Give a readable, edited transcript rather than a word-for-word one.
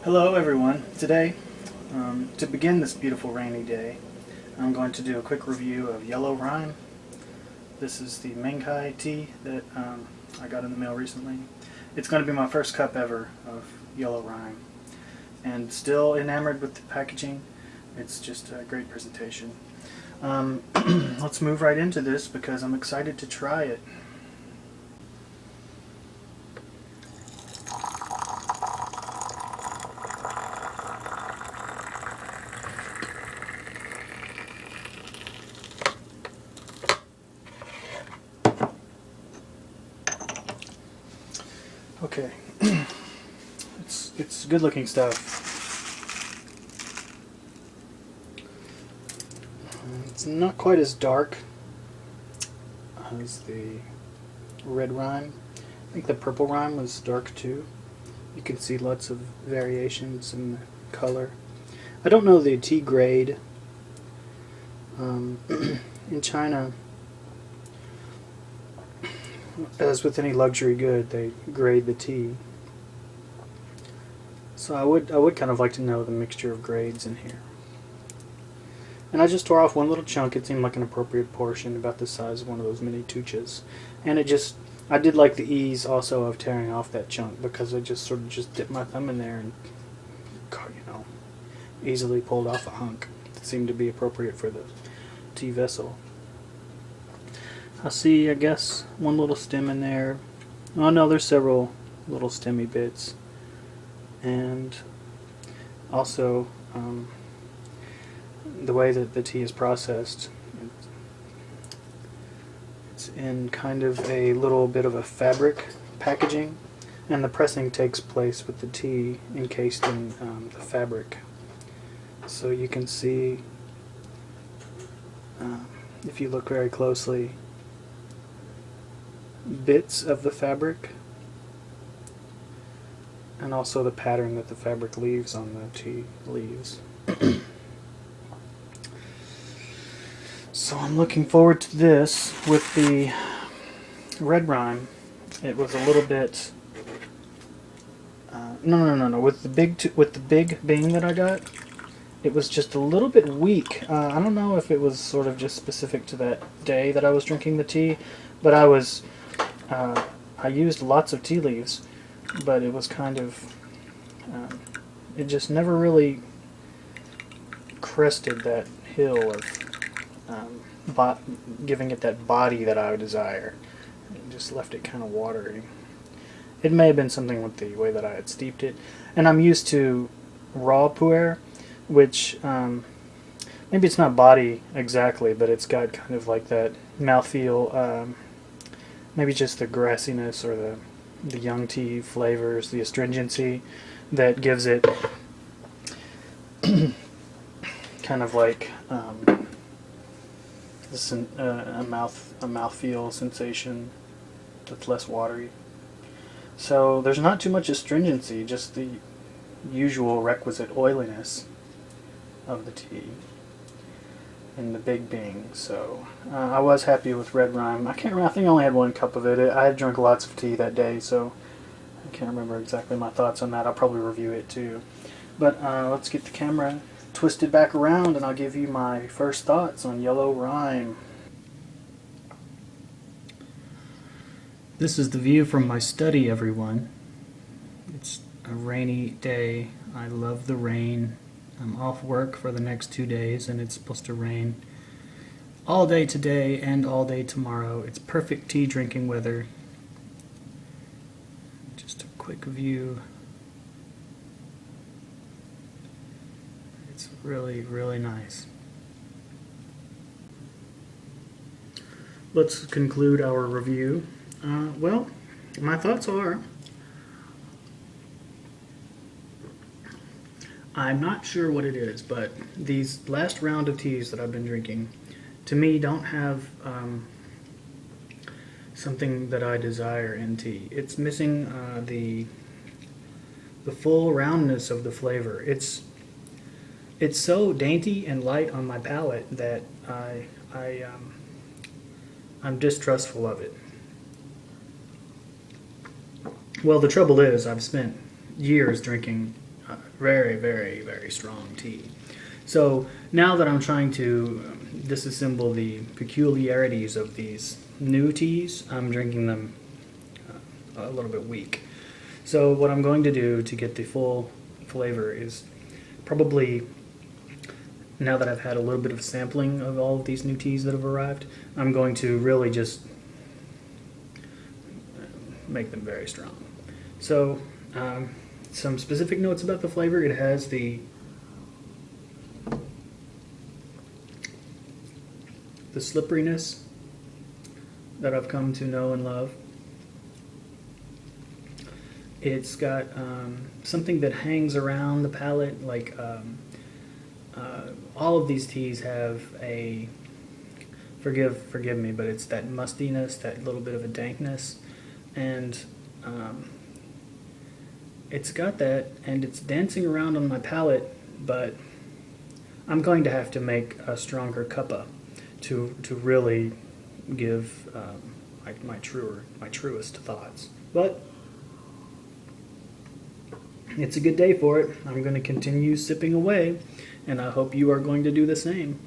Hello everyone. Today, to begin this beautiful rainy day, I'm going to do a quick review of Yellow Rime. This is the Menkai tea that I got in the mail recently. It's going to be my first cup ever of Yellow Rime, and still enamored with the packaging. It's just a great presentation. Let's move right into this because I'm excited to try it. Okay, it's good looking stuff. It's not quite as dark as the red rime. I think the purple rime was dark too. You can see lots of variations in the color. I don't know the tea grade. In China, as with any luxury good, they grade the tea. So I would kind of like to know the mixture of grades in here. And I just tore off one little chunk. It seemed like an appropriate portion, about the size of one of those mini tuchas. And I did like the ease also of tearing off that chunk, because I just sort of just dipped my thumb in there and, easily pulled off a hunk that seemed to be appropriate for the tea vessel. I see, I guess, one little stem in there. Oh no, there's several little stemmy bits. And also, the way that the tea is processed, it's in kind of a little bit of a fabric packaging, and the pressing takes place with the tea encased in the fabric. So you can see, if you look very closely, bits of the fabric, and also the pattern that the fabric leaves on the tea leaves. So I'm looking forward to this. With the red rime, it was a little bit. No. With the big Bing that I got, it was just a little bit weak. I don't know if it was sort of just specific to that day that I was drinking the tea, but I used lots of tea leaves, but it was kind of, it just never really crested that hill of giving it that body that I would desire. It just left it kind of watery. It may have been something with the way that I had steeped it, and I'm used to raw pu'er, which maybe it's not body exactly, but it's got kind of like that mouthfeel. Maybe just the grassiness or the young tea flavors, the astringency that gives it kind of like a mouthfeel sensation that's less watery. So there's not too much astringency, just the usual requisite oiliness of the tea in the Big Bing. So I was happy with red rime. I can't remember, I think I only had one cup of it. I had drunk lots of tea that day, so I can't remember exactly my thoughts on that. I'll probably review it too. But let's get the camera twisted back around and I'll give you my first thoughts on Yellow Rime. This is the view from my study, everyone. It's a rainy day. I love the rain. I'm off work for the next 2 days, and it's supposed to rain all day today and all day tomorrow. It's perfect tea drinking weather. Just a quick view. It's really, really nice. Let's conclude our review. Well, my thoughts are, I'm not sure what it is, but these last round of teas that I've been drinking, to me, don't have something that I desire in tea. It's missing the full roundness of the flavor. It's so dainty and light on my palate that I'm distrustful of it. Well, the trouble is, I've spent years drinking very, very, very strong tea. So now that I'm trying to disassemble the peculiarities of these new teas, I'm drinking them a little bit weak. So what I'm going to do to get the full flavor is probably, now that I've had a little bit of sampling of all of these new teas that have arrived, I'm going to really just make them very strong. So some specific notes about the flavor. It has the slipperiness that I've come to know and love. It's got something that hangs around the palate, like all of these teas have a, forgive me, but it's that mustiness, that little bit of a dankness, and it's got that, and it's dancing around on my palate, but I'm going to have to make a stronger cuppa to really give my truest thoughts. But it's a good day for it. I'm going to continue sipping away, and I hope you are going to do the same.